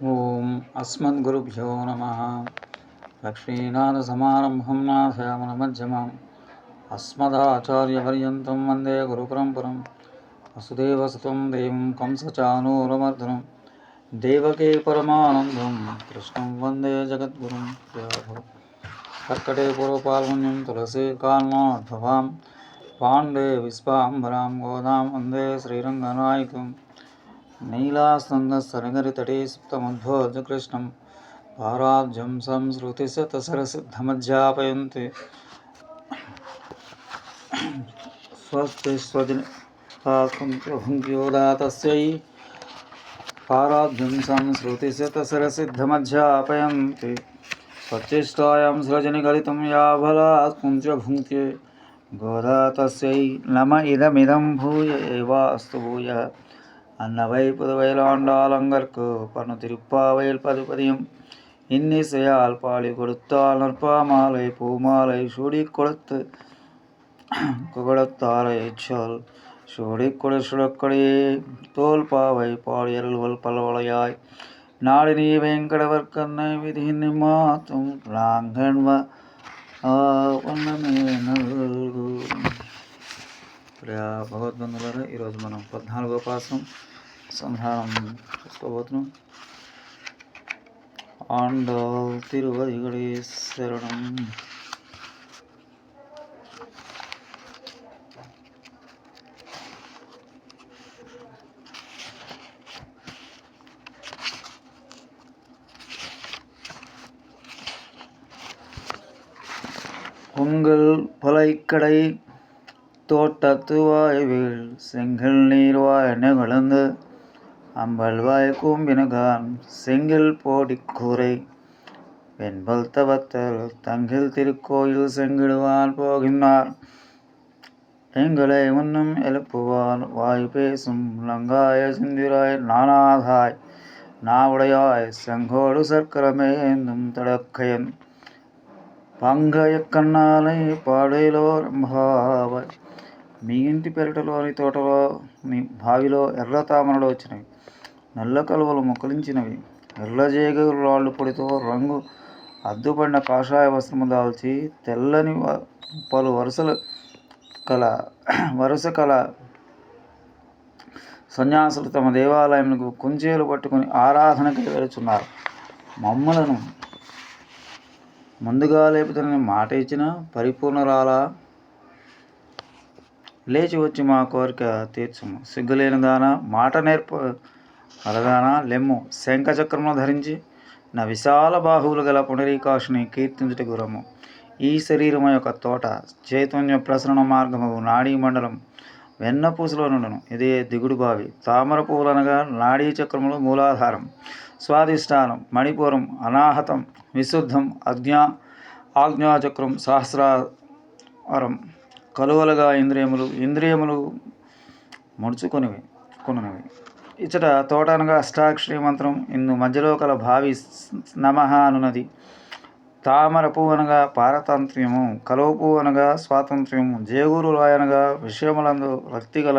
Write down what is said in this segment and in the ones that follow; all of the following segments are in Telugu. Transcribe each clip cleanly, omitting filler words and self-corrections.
ఓం అస్మద్గురుభ్యో నమ. లక్ష్మీనాథసమారంభం నాథయామనమధ్యమాం అస్మదాచార్యపర్యంతం వందే గురుపరంపరం. వసుదేవసుతం దేవం కంసచానూరమర్దనం దేవకీ పరమానందం కృష్ణం వందే జగద్గురుం. కర్కటే పూర్వపాల్గొన్యం తులసీ కాల్మాధవాం పాండే విశ్వాంబరాం గోదాం వందే శ్రీరంగనాయకం. నీలాసంగసరగరితటే సుప్తముద్భోజకృష్ణం పారాబ్జం సంస్కృతిశతసరసిద్ధమధ్యాపయంతి. స్వస్తి స్వజనభుంక్యోదాతస్యై పారాబ్జం సంస్కృతిశతసరసిద్ధమధ్యాపయంతి. స్వచ్ఛిష్టాయాం సృజనిగలితం యాబలాత్ పుంత్యభుంక్తే గోదా తస్యై నమ ఇదమిదం భూయ ఏవాస్తు భూయః. அன்னவை புதுவையிலாண்டாலங்கற்கு பன்னு திருப்பாவையில் பதிபதியும் இன்னிசையால் பாடி கொடுத்தால் நற்பாமாலை பூமாலை சூடி கொடுத்து குகடத்தாரை சொல் சூடி கொடு சுழக்கடியே தோல் பாவை பாடியருள்வல் பல்வளையாய் நாடு நீ வெங்கடவர்க்கண்ணை విధి నిమాతం రాంగణ్వ నల్గు. భగవద్బంధువులారా, ఈరోజు మనం 14వ పాఠం సంధానం చూసుకోబోతున్నాం. ఆండాల్ తిరువదిగడే శరణం. பொங்கல் பலைக்கடை தோட்டத்து வாய்வில் செங்கல் நீர்வாய் நெகழ்ந்து அம்பல்வாய் கூம்பினகான் செங்கில் போடிக்கூரை வெண்பல் தவத்தல் தங்கில் திருக்கோயில் செங்கிடுவான் போகின்றார். எங்களை முன்னும் எழுப்புவான் வாய் பேசும் லங்காய சிந்திராய் நானாதாய் நாவுடையாய் செங்கோடு சர்க்கரமேந்தும் தடக்கையன் పంగయ కన్నాలై పాడేలో రంభావాయ్. మీ ఇంటి పెరటలోని తోటలోని బావిలో ఎర్ర తామరలు వచ్చినవి, నల్ల కలువలు మొక్కలించినవి, ఎర్రజేగలు రాళ్ళు పొడితో రంగు అద్దుపడిన కాషాయ వస్త్రము దాల్చి తెల్లని పలు వరుస కల సన్యాసులు తమ దేవాలయములకు కుంచేలు పట్టుకుని ఆరాధనకి వెళుచున్నారు. మమ్మలను ముందుగా లేపుతానని మాట ఇచ్చిన పరిపూర్ణరాలా, లేచి వచ్చి మా కోరిక తీర్చుము. సిగ్గులేని దానా, మాట నేర్పగలదానా, లెమ్ము. శంఖచక్రమును ధరించి నా విశాల బాహువులు గల పునరీకాశుని కీర్తించుటకు రమ్ము. ఈ శరీరము యొక్క తోట చైతన్య ప్రసరణ మార్గము నాడీ మండలం వెన్నపూసలో నుండును. ఇదే దిగుడు బావి. తామర పువ్వులనగా నాడీ చక్రములు మూలాధారం, స్వాధిష్టానం, మణిపురం, అనాహతం, విశుద్ధం, ఆజ్ఞాచక్రం, సహస్రారం, కలువలుగా ఇంద్రియములు ముడుచుకొనివి. ఇచ్చట తోట అనగా అష్టాక్షరి మంత్రం. ఇందు మధ్యలో కల భావి నమః అనున్నది. తామర పువ్వు అనగా పారతంత్ర్యము, కలువ పువ్వు అనగా స్వాతంత్ర్యము, జేగురు అనగా విషయములందు భక్తి గల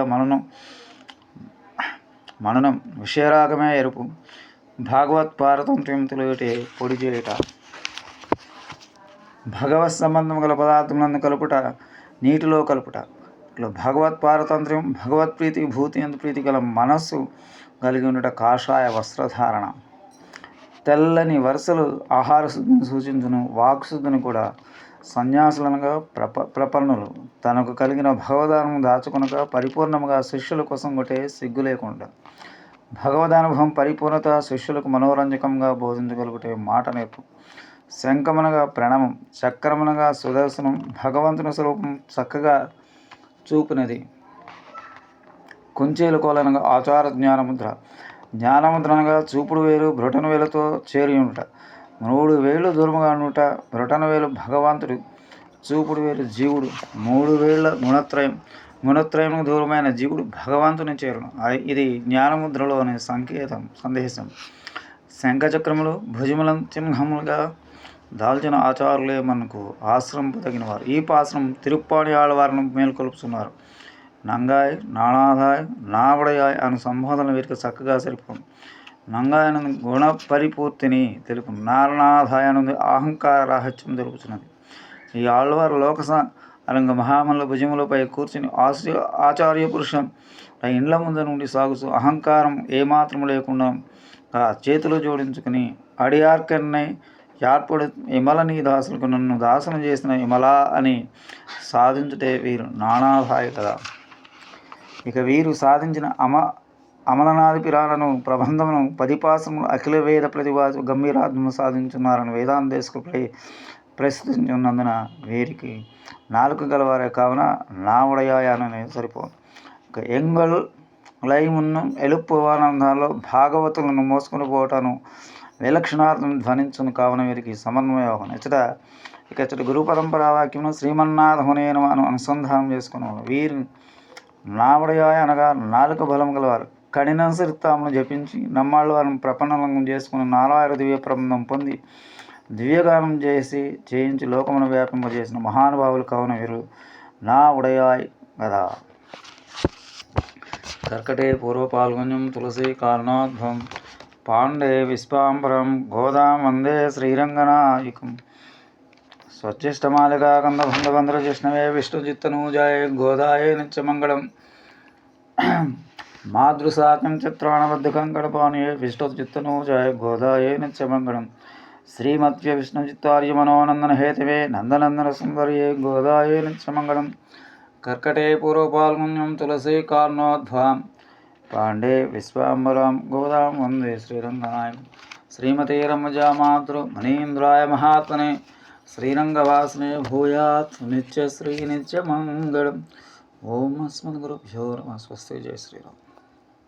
మననం, విషయరాగమే ఎరుపు. భాగవత్ పారతంత్ర్యం తెలియటే పొడి చేయుట. భగవత్ సంబంధం గల పదార్థములందు కలుపుట, నీటిలో కలుపుట. ఇట్లా భగవత్ పారతంత్ర్యం, భగవత్ ప్రీతి, భూతి ఎందు ప్రీతి గల మనస్సు కలిగి ఉండట కాషాయ వస్త్రధారణ. తెల్లని వరుసలు ఆహార శుద్ధిని సూచించును. వాక్శుద్ధిని కూడా. సన్యాసులనగా ప్రపన్నులు తనకు కలిగిన భగవదానము దాచుకొనక పరిపూర్ణముగా శిష్యుల కోసం కొట్టే సిగ్గు లేకుండా. భగవదానుభవం పరిపూర్ణత శిష్యులకు మనోరంజకంగా బోధించగలుగుటే మాట నేర్పు. శంఖమనగా ప్రణవం, చక్రమనగా సుదర్శనం, భగవంతుని స్వరూపం చక్కగా చూపినది. కుంచేలు కోలనగా ఆచార జ్ఞానముద్ర. జ్ఞానముద్ర అనగా చూపుడు వేలు బ్రొటన వేలతో చేరి ఉండుట. 3 వేళ్ళు దూరముగా ఉండుట. బ్రొటన వేలు భగవంతుడు, చూపుడు వేలు జీవుడు. 3 వేళ్ల గుణత్రయముకు దూరమైన జీవుడు భగవంతుని చేరును. ఇది జ్ఞానముద్రలోని సందేశం. శంఖచక్రములు భుజముల చిహ్నములుగా దాల్చిన ఆచారులే మనకు ఆశ్రమింపదగినవారు. ఈ పాశ్రం తిరుప్పాణి ఆళ్వారిని మేల్కొల్పుతున్నారు. నంగాయ్, నాణాదాయ్, నావడయాయ్ అను సంబోధనలు వీరికి చక్కగా సరిపోను. నంగాయనందు గుణ పరిపూర్తిని తెలుపు నారనాథాయనందు అహంకార రహస్యం తెలుపుతున్నది. ఈ ఆళ్వారు లోకస అరంగ మహామల్ల భుజములపై కూర్చుని ఆచార్య పురుషం ఇండ్ల ముందు నుండి సాగుతూ అహంకారం ఏమాత్రం లేకుండా చేతులు జోడించుకుని అడియార్కన్నై యార్పడు ఇమల నీ దాసులకు నన్ను దాసనం చేసిన ఇమలా అని సాధించుటే వీరు నానాభాయి కదా. ఇక వీరు సాధించిన అమలనాది పిరాలను ప్రబంధమును పదిపాసములు అఖిల వేద ప్రతిభాసు గంభీరాత్మను సాధించున్నారని వేదాంతేశకులపై ప్రశ్నించున్నందున వీరికి నాలుక గలవారే కావున నా ఉడయాయననే సరిపోదు. ఇక ఎంగల్ లయమున్ను ఎలుపువానందాల్లో భాగవతులను మోసుకుని పోవటాను విలక్షణార్థం ధ్వనించును కావున వీరికి సమన్వయోగం ఇచ్చట గురు పరంపర వాక్యమును శ్రీమన్నాథమునేను అనుసంధానం చేసుకున్నాను. వీరు నావడయాయ అనగా నాలుక బలం గలవారు. కఠినసరితామును జపించి నమ్మాళ్ళు వారిని ప్రపన్నలంగం చేసుకుని నారాయణ దివ్య ప్రబంధం పొంది దివ్యగానం చేయించి లోకమును వ్యాపింపజేసిన మహానుభావులు కావున వీరు నా ఉడయాయ్ కదా. కర్కటే పూర్వపాల్గొన్యం తులసి కారణోద్భవం పాండే విశ్వాంబరం గోదాం వందే శ్రీరంగనాయకం స్వచ్ఛిష్టమాలికా కందబంధబంధ్ర జిష్ణవే విష్ణుజిత్తనూజాయ గోదాయే నిత్యమంగళం మాతృసాకం చిత్రాణబద్ధకం కడపానయే విష్ణుజిత్తనూజాయ గోదాయే నిత్యమంగళం శ్రీమత్య విష్ణుజిత్తార్య మనోనందన హేతవే నందనందన సుందర్యే గోదాయే నిత్యమంగళం కర్కటే పూర్వపాల్గొన్యం తులసి కారణోద్భవం పాండే విశ్వాంబరం గోదాం వందే శ్రీరంగనాయకం శ్రీమతే రమజా మాతృ మణీంద్రాయ మహాత్మనే శ్రీరంగవాసనే భూయాత్ నిత్యశ్రీ నిత్యమంగళం. ఓం అస్మద్గురుభ్యో నమః. స్వస్తి. జయ శ్రీరామ్.